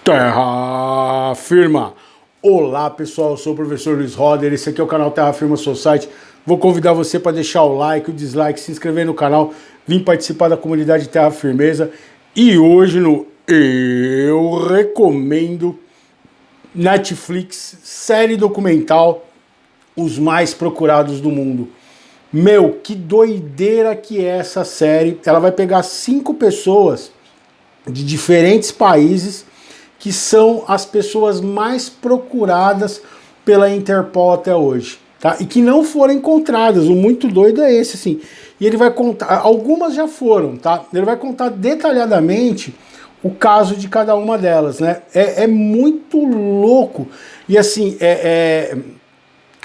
Terra Firma. Olá pessoal, eu sou o professor Luiz Roder, esse aqui é o canal Terra Firma Society. Vou convidar você para deixar o like, o dislike, se inscrever no canal, vir participar da comunidade Terra Firmeza. E hoje no Eu Recomendo Netflix, série documental Os Mais Procurados do Mundo. Meu, que doideira que é essa série. Ela vai pegar 5 pessoas de diferentes países que são as pessoas mais procuradas pela Interpol até hoje, tá? E que não foram encontradas. O muito doido é esse, assim. E ele vai contar, algumas já foram, tá? Ele vai contar detalhadamente o caso de cada uma delas, né? É muito louco. E assim,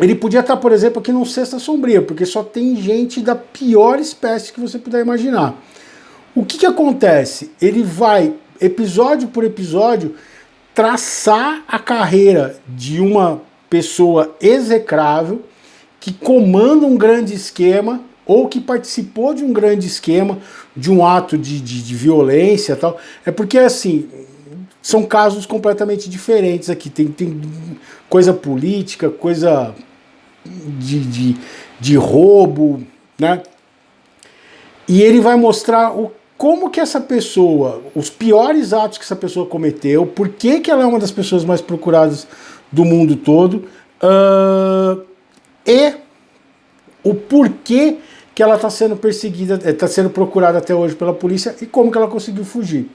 ele podia estar, por exemplo, aqui num Sexta Sombria, porque só tem gente da pior espécie que você puder imaginar. O que acontece? Ele vai, episódio por episódio, traçar a carreira de uma pessoa execrável que comanda um grande esquema ou que participou de um grande esquema, de um ato de violência e tal. É porque, assim, são casos completamente diferentes aqui. Tem coisa política, coisa de roubo, né? E ele vai mostrar como que essa pessoa, os piores atos que essa pessoa cometeu, por que ela é uma das pessoas mais procuradas do mundo todo, e o porquê que ela está sendo perseguida, está sendo procurada até hoje pela polícia e como que ela conseguiu fugir.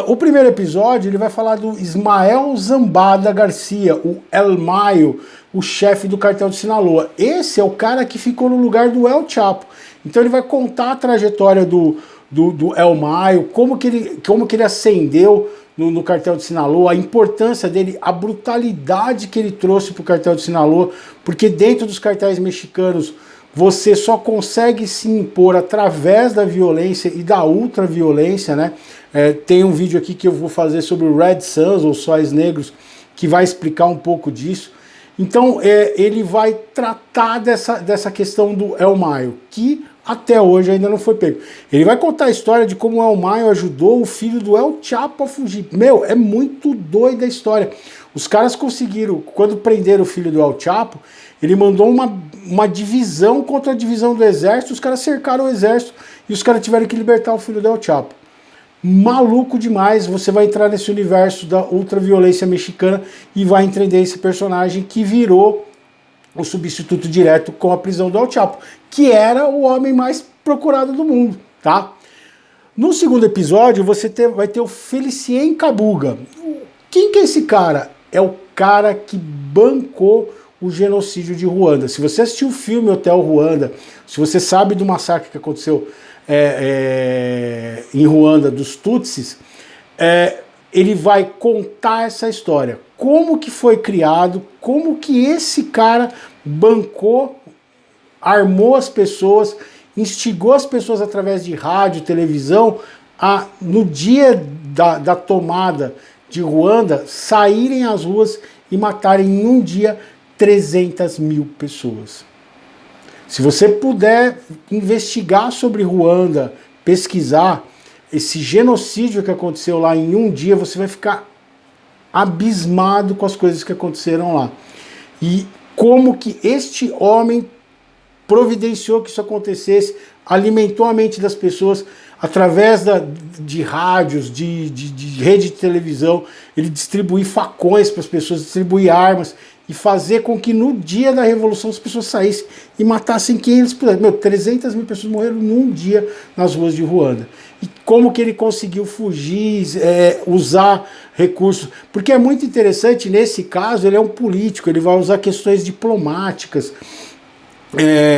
O primeiro episódio ele vai falar do Ismael Zambada Garcia, o El Mayo, o chefe do cartel de Sinaloa. Esse é o cara que ficou no lugar do El Chapo. Então ele vai contar a trajetória do El Mayo, como que ele ascendeu no cartel de Sinaloa, a importância dele, a brutalidade que ele trouxe para o cartel de Sinaloa, porque dentro dos cartéis mexicanos você só consegue se impor através da violência e da ultraviolência, né? Tem um vídeo aqui que eu vou fazer sobre o Red Suns, ou Sóis Negros, que vai explicar um pouco disso. Então ele vai tratar dessa questão do El Mayo, que até hoje ainda não foi pego. Ele vai contar a história de como o El Mayo ajudou o filho do El Chapo a fugir. Meu, é muito doida a história. Os caras conseguiram, quando prenderam o filho do El Chapo, ele mandou uma divisão contra a divisão do exército, os caras cercaram o exército e os caras tiveram que libertar o filho do El Chapo. Maluco demais, você vai entrar nesse universo da ultraviolência mexicana e vai entender esse personagem que virou o substituto direto com a prisão do El Chapo, que era o homem mais procurado do mundo, tá? No segundo episódio, você vai ter o Felicien Kabuga. Quem que é esse cara? É o cara que bancou o genocídio de Ruanda. Se você assistiu o filme Hotel Ruanda, se você sabe do massacre que aconteceu em Ruanda dos Tutsis, ele vai contar essa história. Como que foi criado, como que esse cara bancou, armou as pessoas, instigou as pessoas através de rádio, televisão, no dia da tomada de Ruanda, saírem às ruas e matarem em um dia 300 mil pessoas. Se você puder investigar sobre Ruanda, pesquisar esse genocídio que aconteceu lá em um dia, você vai ficar abismado com as coisas que aconteceram lá. E como que este homem providenciou que isso acontecesse, alimentou a mente das pessoas através de rádios, de rede de televisão, ele distribuir facões para as pessoas, distribuir armas e fazer com que no dia da Revolução as pessoas saíssem e matassem quem eles pudessem. Meu, 300 mil pessoas morreram num dia nas ruas de Ruanda. E como que ele conseguiu fugir, usar recursos. Porque é muito interessante, nesse caso, ele é um político, ele vai usar questões diplomáticas,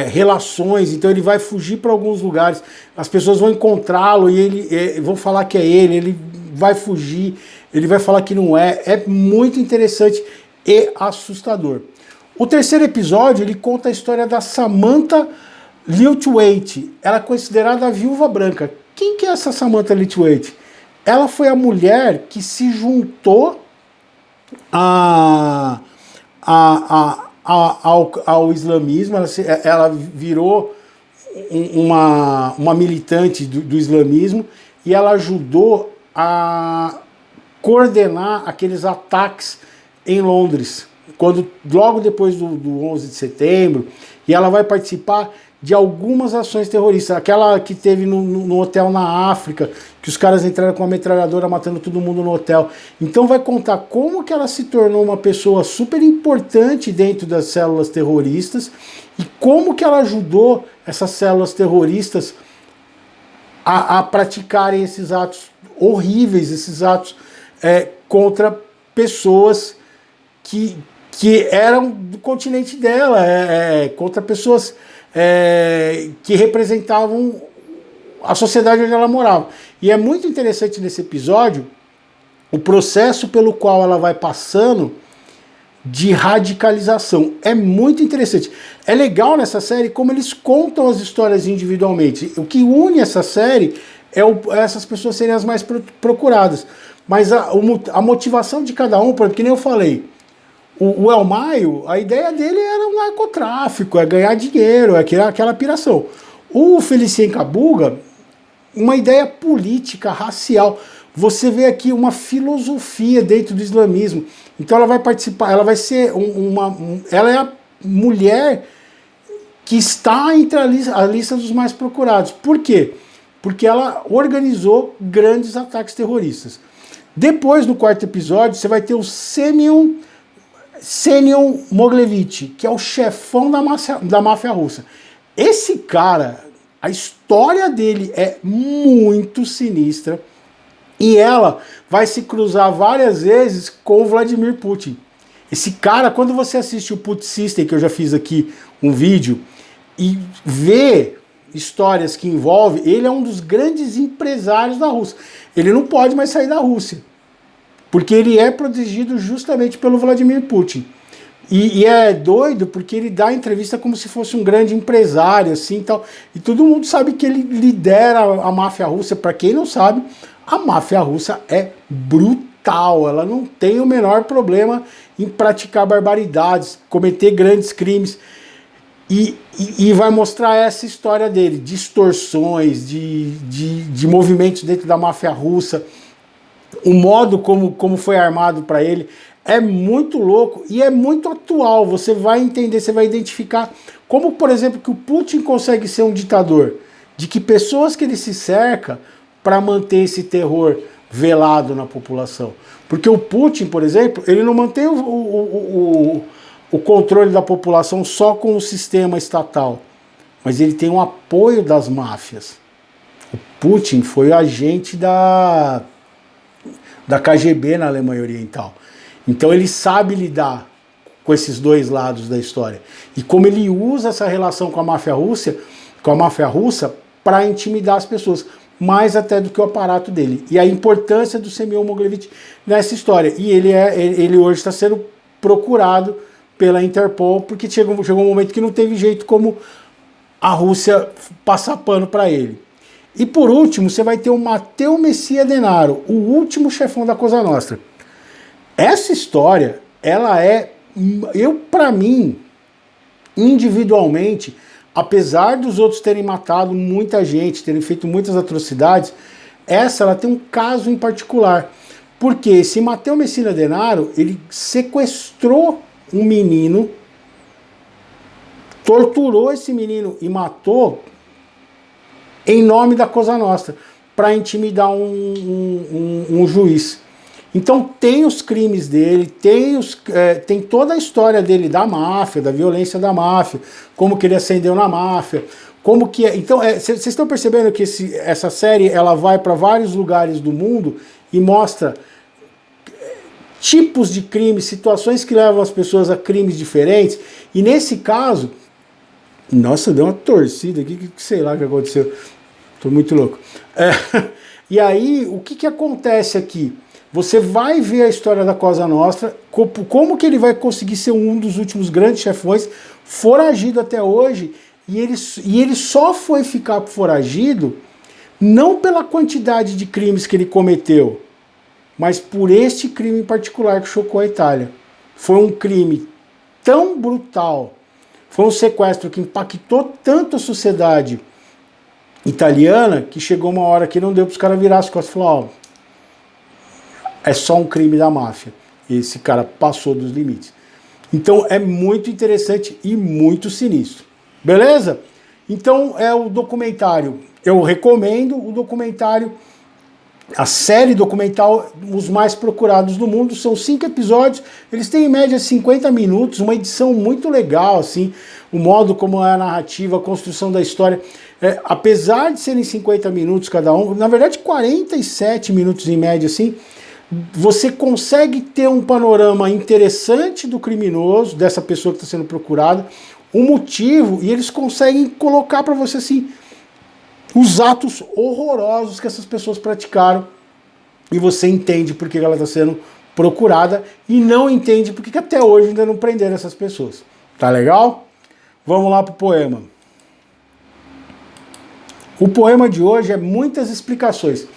relações, então ele vai fugir para alguns lugares, as pessoas vão encontrá-lo e ele vão falar que é ele vai fugir, ele vai falar que não é muito interessante e assustador. O terceiro episódio, ele conta a história da Samantha Litwaite, ela é considerada a viúva branca. Quem que é essa Samantha Litwaite? Ela foi a mulher que se juntou ao islamismo, ela virou uma militante do islamismo e ela ajudou a coordenar aqueles ataques em Londres, logo depois do 11 de setembro, e ela vai participar de algumas ações terroristas, aquela que teve no hotel na África, que os caras entraram com uma metralhadora matando todo mundo no hotel. Então vai contar como que ela se tornou uma pessoa super importante dentro das células terroristas e como que ela ajudou essas células terroristas a praticarem esses atos horríveis, esses atos contra pessoas que eram do continente dela, contra pessoas que representavam a sociedade onde ela morava. E é muito interessante nesse episódio o processo pelo qual ela vai passando de radicalização. É muito interessante. É legal nessa série como eles contam as histórias individualmente. O que une essa série é essas pessoas serem as mais procuradas. Mas a motivação de cada um, porque nem eu falei, o El Maio, a ideia dele era um narcotráfico, é ganhar dinheiro, é aquela piração. O Felicien Kabuga, uma ideia política, racial. Você vê aqui uma filosofia dentro do islamismo. Então ela vai participar, ela vai ser ela é a mulher que está entre a lista dos mais procurados. Por quê? Porque ela organizou grandes ataques terroristas. Depois, no quarto episódio, você vai ter o Semyon Moglevich, que é o chefão da máfia russa. Esse cara, a história dele é muito sinistra e ela vai se cruzar várias vezes com o Vladimir Putin. Esse cara, quando você assiste o Putin System, que eu já fiz aqui um vídeo, e vê histórias que envolvem, ele é um dos grandes empresários da Rússia. Ele não pode mais sair da Rússia, porque ele é protegido justamente pelo Vladimir Putin. E é doido porque ele dá entrevista como se fosse um grande empresário, assim, tal. E todo mundo sabe que ele lidera a máfia russa. Para quem não sabe, a máfia russa é brutal. Ela não tem o menor problema em praticar barbaridades, cometer grandes crimes. E vai mostrar essa história dele, distorções, de movimentos dentro da máfia russa, o modo como foi armado para ele. É muito louco e é muito atual. Você vai entender, você vai identificar como, por exemplo, que o Putin consegue ser um ditador, de que pessoas que ele se cerca para manter esse terror velado na população. Porque o Putin, por exemplo, ele não mantém o controle da população só com o sistema estatal, mas ele tem o apoio das máfias. O Putin foi agente da KGB na Alemanha Oriental. Então ele sabe lidar com esses dois lados da história. E como ele usa essa relação com a máfia russa para intimidar as pessoas, mais até do que o aparato dele. E a importância do Semyon Moglevich nessa história. E ele hoje está sendo procurado pela Interpol, porque chegou um momento que não teve jeito como a Rússia passar pano para ele. E por último, você vai ter o Matteo Messia Denaro, o último chefão da Cosa Nostra. Essa história, ela para mim, individualmente, apesar dos outros terem matado muita gente, terem feito muitas atrocidades, ela tem um caso em particular. Porque esse Matteo Messina Denaro, ele sequestrou um menino, torturou esse menino e matou em nome da Cosa Nostra, para intimidar um juiz. Então tem os crimes dele, tem toda a história dele da máfia, da violência da máfia, como que ele ascendeu na máfia, como que é. Então, vocês estão percebendo que essa série ela vai para vários lugares do mundo e mostra tipos de crimes, situações que levam as pessoas a crimes diferentes. E nesse caso, nossa, deu uma torcida aqui, que sei lá o que aconteceu. Tô muito louco. E aí, o que acontece aqui? Você vai ver a história da Cosa Nostra, como que ele vai conseguir ser um dos últimos grandes chefões, foragido até hoje, e ele só foi ficar foragido não pela quantidade de crimes que ele cometeu, mas por este crime em particular que chocou a Itália. Foi um crime tão brutal, foi um sequestro que impactou tanto a sociedade italiana, que chegou uma hora que não deu para os caras virar as costas e falar, ó, é só um crime da máfia. Esse cara passou dos limites. Então é muito interessante e muito sinistro. Beleza? Então é o documentário. Eu recomendo o documentário, a série documental Os Mais Procurados do Mundo. São 5 episódios, eles têm em média 50 minutos, uma edição muito legal, assim, o modo como é a narrativa, a construção da história. Apesar de serem 50 minutos cada um, na verdade 47 minutos em média, assim, você consegue ter um panorama interessante do criminoso, dessa pessoa que está sendo procurada, o motivo, e eles conseguem colocar para você, assim, os atos horrorosos que essas pessoas praticaram, e você entende por que ela está sendo procurada, e não entende por que até hoje ainda não prenderam essas pessoas. Tá legal? Vamos lá pro poema. O poema de hoje é muitas explicações.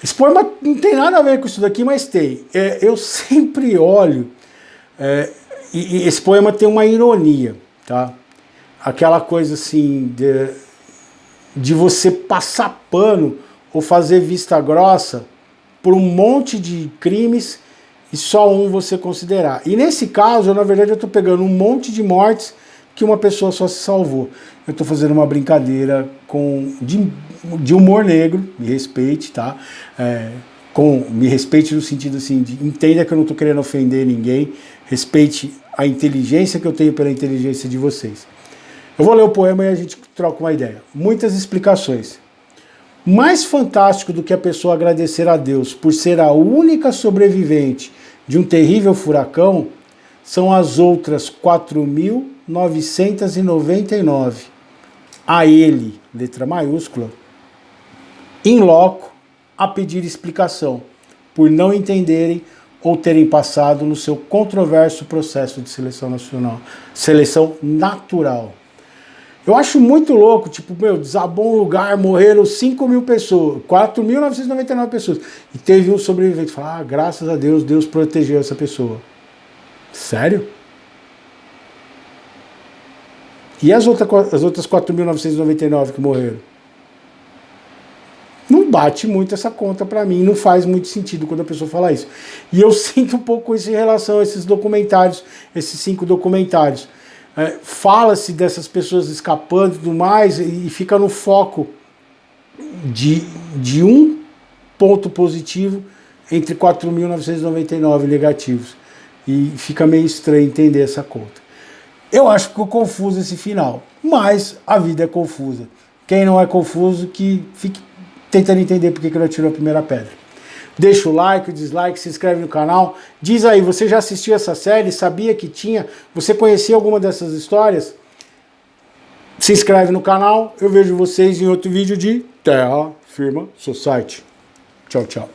Esse poema não tem nada a ver com isso daqui, mas tem. Eu sempre olho, e esse poema tem uma ironia, tá? Aquela coisa assim, de você passar pano ou fazer vista grossa por um monte de crimes e só um você considerar. E nesse caso, na verdade, eu estou pegando um monte de mortes que uma pessoa só se salvou. Eu estou fazendo uma brincadeira de humor negro, me respeite, tá? Me respeite no sentido assim, entenda que eu não estou querendo ofender ninguém, respeite a inteligência que eu tenho pela inteligência de vocês. Eu vou ler o poema e a gente troca uma ideia. Muitas explicações. Mais fantástico do que a pessoa agradecer a Deus por ser a única sobrevivente de um terrível furacão são as outras 4.999 a ele, letra maiúscula, in loco, a pedir explicação por não entenderem ou terem passado no seu controverso processo de seleção natural. Eu acho muito louco, tipo, desabou um lugar, morreram 5.000 pessoas, 4.999 pessoas, e teve um sobrevivente. Fala, graças a Deus, Deus protegeu essa pessoa. Sério? E as outras 4.999 que morreram? Não bate muito essa conta pra mim, não faz muito sentido quando a pessoa fala isso. E eu sinto um pouco isso em relação a esses documentários, esses 5 documentários. Fala-se dessas pessoas escapando e tudo mais, e fica no foco de um ponto positivo entre 4.999 negativos. E fica meio estranho entender essa conta. Eu acho que ficou confuso esse final, mas a vida é confusa. Quem não é confuso, que fique tentando entender por que ele atirou a primeira pedra. Deixa o like, o dislike, se inscreve no canal. Diz aí, você já assistiu essa série? Sabia que tinha? Você conhecia alguma dessas histórias? Se inscreve no canal. Eu vejo vocês em outro vídeo de Terra Firma Society. Tchau, tchau.